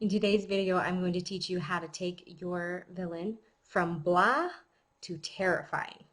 In today's video, I'm going to teach you how to take your villain from blah to terrifying.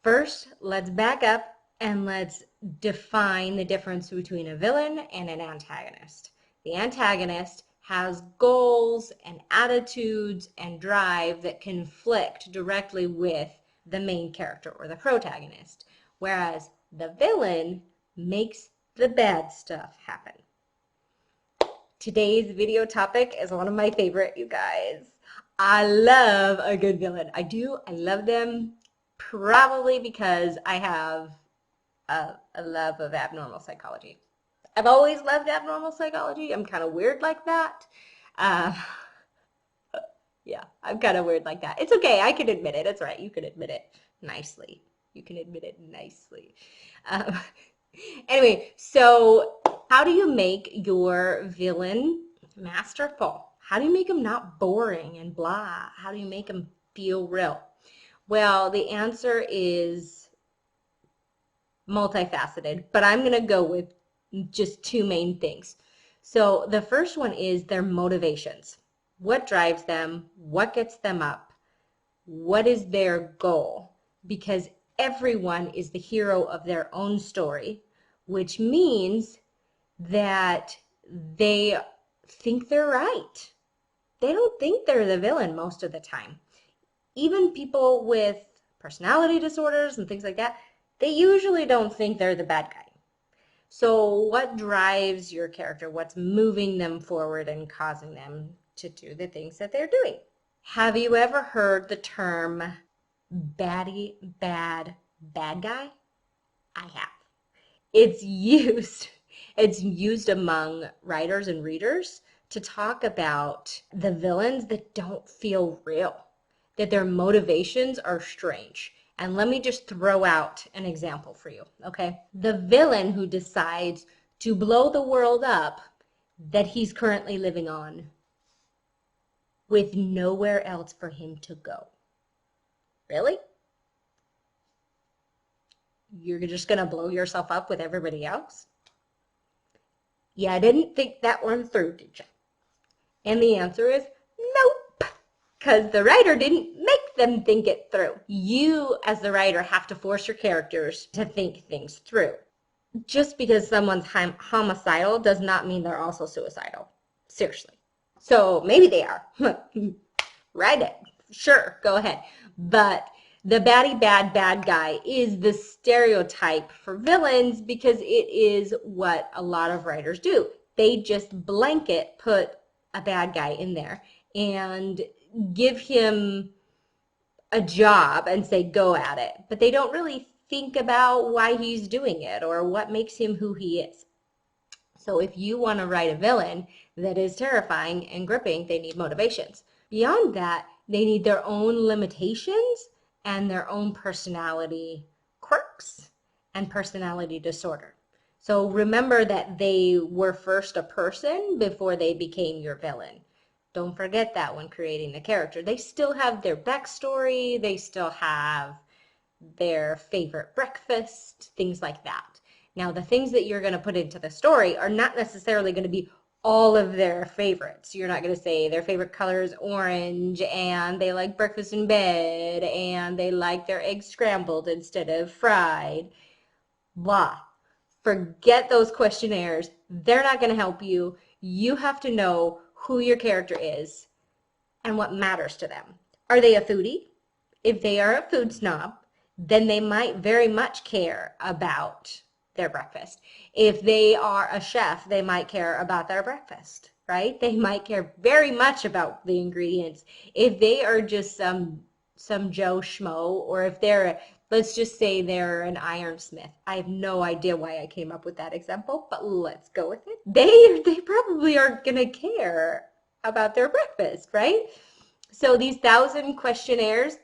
First, let's back up and let's define the difference between a villain and an antagonist. The antagonist has goals and attitudes and drive that conflict directly with the main character or the protagonist, whereas the villain makes the bad stuff happen. Today's video topic is one of my favorite, you guys. I love a good villain. I do. I love them probably because I have a love of abnormal psychology. I've always loved abnormal psychology. I'm kind of weird like that. Uh, yeah, I'm kind of weird like that. It's okay. I can admit it. It's right. You can admit it nicely. You can admit it nicely. Um, anyway, so how do you make your villain masterful? How do you make him not boring and blah? How do you make him feel real? Well, the answer is multifaceted, but I'm going to go with just two main things. So the first one is their motivations. What drives them? What gets them up? What is their goal? Because everyone is the hero of their own story, which means that they think they're right. They don't think they're the villain most of the time. Even people with personality disorders and things like that, they usually don't think they're the bad guy. So what drives your character? What's moving them forward and causing them to do the things that they're doing? Have you ever heard the term baddy, bad guy? I have. It's used among writers and readers to talk about the villains that don't feel real, that their motivations are strange. And let me just throw out an example for you, okay? The villain who decides to blow the world up that he's currently living on with nowhere else for him to go. Really? You're just going to blow yourself up with everybody else? Yeah, I didn't think that one through, did you? And the answer is nope, because the writer didn't make them think it through. You, as the writer, have to force your characters to think things through. Just because someone's homicidal does not mean they're also suicidal. Seriously. So maybe they are. Write it. Sure, go ahead. But the baddie bad guy is the stereotype for villains because it is what a lot of writers do. They just blanket put a bad guy in there and give him a job and say go at it, but they don't really think about why he's doing it or what makes him who he is. So if you want to write a villain that is terrifying and gripping, they need motivations. Beyond that, they need their own limitations and their own personality quirks and personality disorder. So remember that they were first a person before they became your villain. Don't forget that when creating the character. They still have their backstory, they still have their favorite breakfast, things like that. Now, the things that you're going to put into the story are not necessarily going to be all of their favorites. You're not going to say their favorite color is orange and they like breakfast in bed and they like their eggs scrambled instead of fried. Blah. Forget those questionnaires. They're not going to help you. You have to know who your character is and what matters to them. Are they a foodie? If they are a food snob, then they might very much care about their breakfast. If they are a chef, they might care about their breakfast, right? They might care very much about the ingredients. If they are just some Joe Schmo, or if they're, let's just say they're an ironsmith. I have no idea why I came up with that example, but let's go with it. They probably aren't going to care about their breakfast, right? So these 1,000 questionnaires,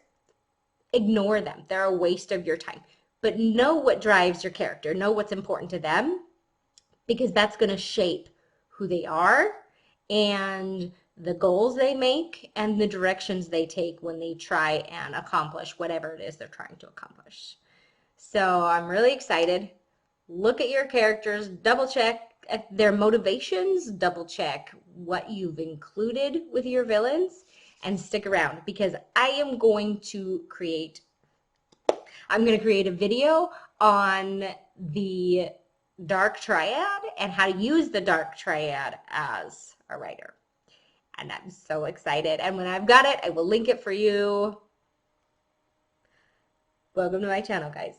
ignore them. They're a waste of your time. But know what drives your character. Know what's important to them, because that's going to shape who they are and the goals they make and the directions they take when they try and accomplish whatever it is they're trying to accomplish. So I'm really excited look at your characters, double check their motivations, double check what you've included with your villains, and stick around because I'm going to create a video on the dark triad and how to use the dark triad as a writer. And I'm so excited. And when I've got it, I will link it for you. Welcome to my channel, guys.